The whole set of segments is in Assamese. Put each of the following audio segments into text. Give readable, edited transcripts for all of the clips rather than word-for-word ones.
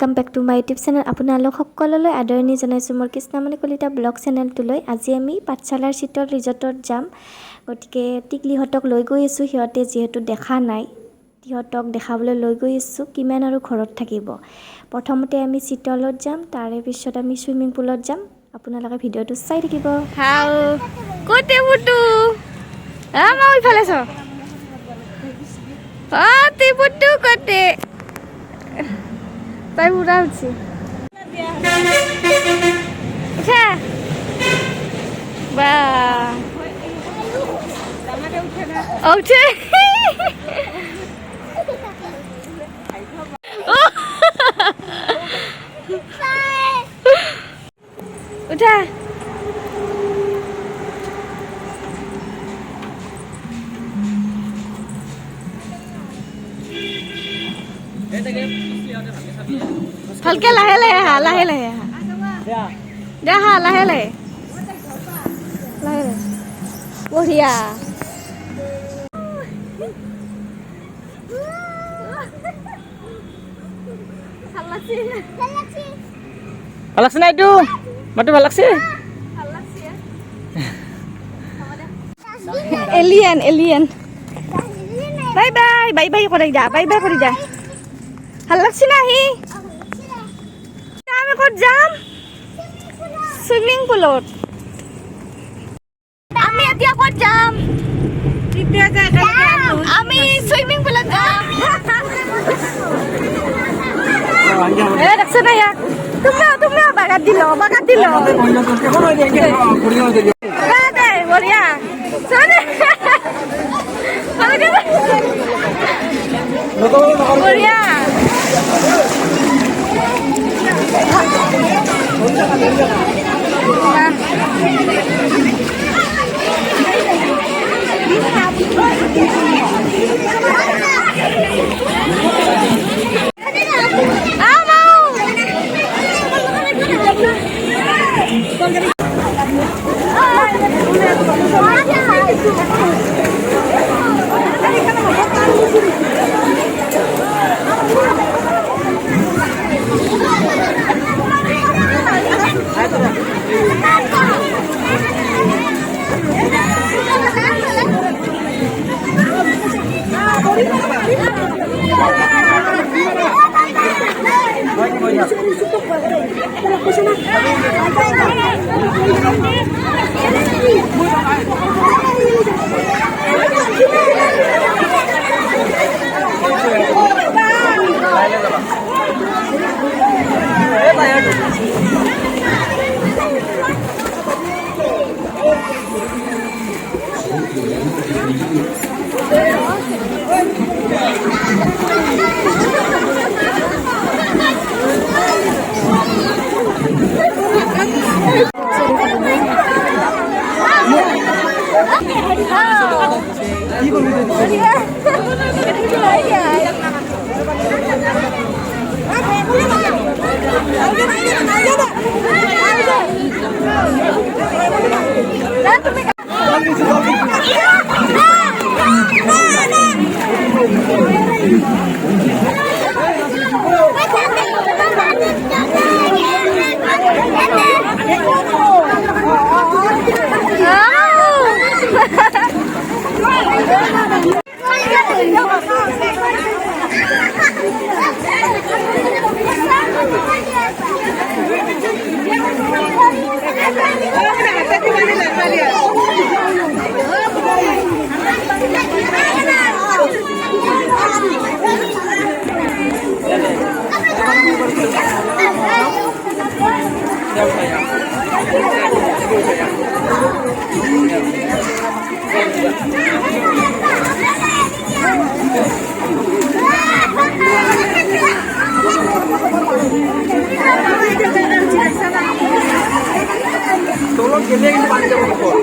Welcome back to my YouTube channel আপোনালোক সকললৈ আদৰণি জনাইছোঁ মোৰ কৃষ্ণমণি কলিতা ব্লগ চেনেলটোলৈ। আজি আমি পাঠশালাৰ শীতল ৰিজৰ্টত যাম, গতিকে টিকলিহঁতক লৈ গৈ আছোঁ। সিহঁতে যিহেতু দেখা নাই, সিহঁতক দেখাবলৈ লৈ গৈ আছোঁ কিমান আৰু ঘৰত থাকিব। প্ৰথমতে আমি শীতলত যাম, তাৰে পিছত আমি সুইমিং পুলত যাম। আপোনালোকে ভিডিঅ'টো চাই থাকিব। হাও কোটে বুটু আমা ইফালে চ তে বুটু কোটে তাই উড়া উঠছি উঠা বা উঠে উঠা ভালকে লাহে লাহে আহা, লাহে লাহে আহা, দে আহা লাহে লাহে লাহে লাহে বঢ়িয়া। ভাল লাগছে না এইটো মাতো ভাল লাগছে alien alien bye bye bye bye করে যা, বাই বাই করে যা। ভাল লাগছে না হি আমি কত যাম সুইমিং পুলত। আমি এতিয়া কত যাম? আমি সুইমিং পুলত যাম। দেখছো না ইয়াক তোমরা বাগাত দিল বঢ়িয়া বঢ়িয়া। Tolong gede ini panjang kok.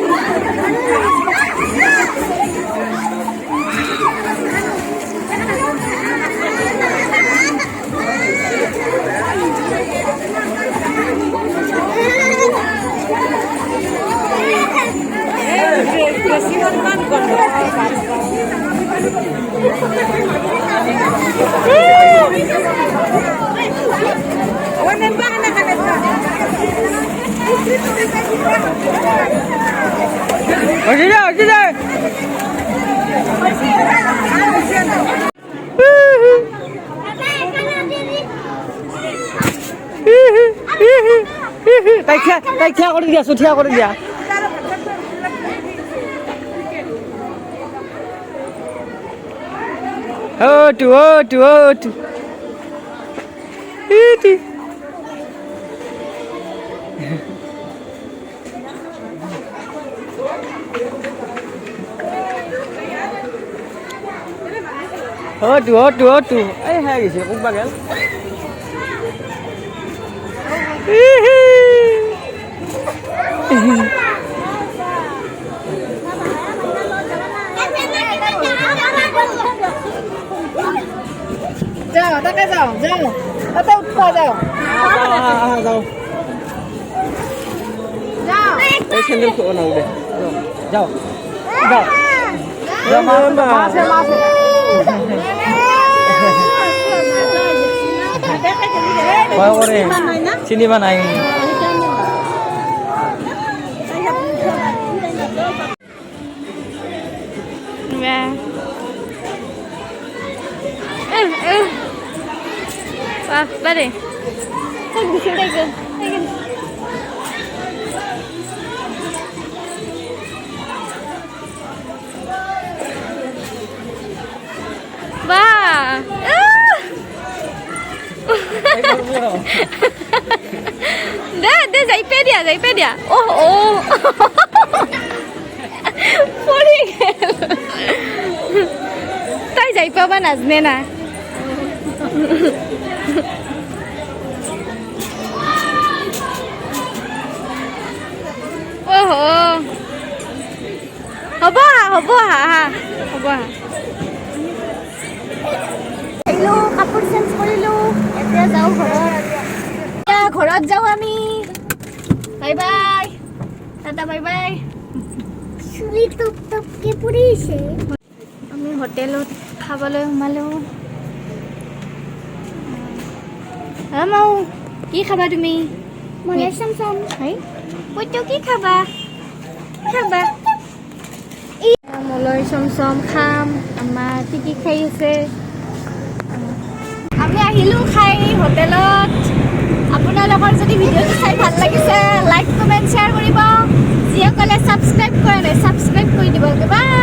Woo! তাইক থিয়া কৰি দিয়াছো থিয়া কৰি দিয়া অটো ইতি অটো এই হে গৈছে কোনবা গেল যাও তাকে যাও তাতে উঠবা যাও যাও এই স্যান্ডেল খোলো না উঠে যাও মাছে ভয় করে চিনিবা নাই Bare. Ba. Deh যাই পে দিয়া oh পড়ে গেল তাই যাই পাবা নাজনে না ওহো হ'ব আহিলো কাপোৰ চেঞ্জ কৰিলো এতিয়া যাওঁ ঘৰত যাওঁ আমি bye bye tata bye bye চুলি টপটপকে পৰিছে আমি হোটেলত খাবলৈ সোমালো মাও কি খাবা তুমি মলাই চমচম হয় কইটো কি খাবা মলাই চমচম খাম আমাৰ কি খাই আছে আমি আহিলো খাই হোটেলত আপোনালোকৰ যদি ভিডিঅ'টো চাই ভাল লাগিছে লাইক কমেণ্ট শ্বেয়াৰ কৰিব যিসকলে ছাবস্ক্ৰাইব কৰা নাই ছাবস্ক্ৰাইব কৰি দিব বাই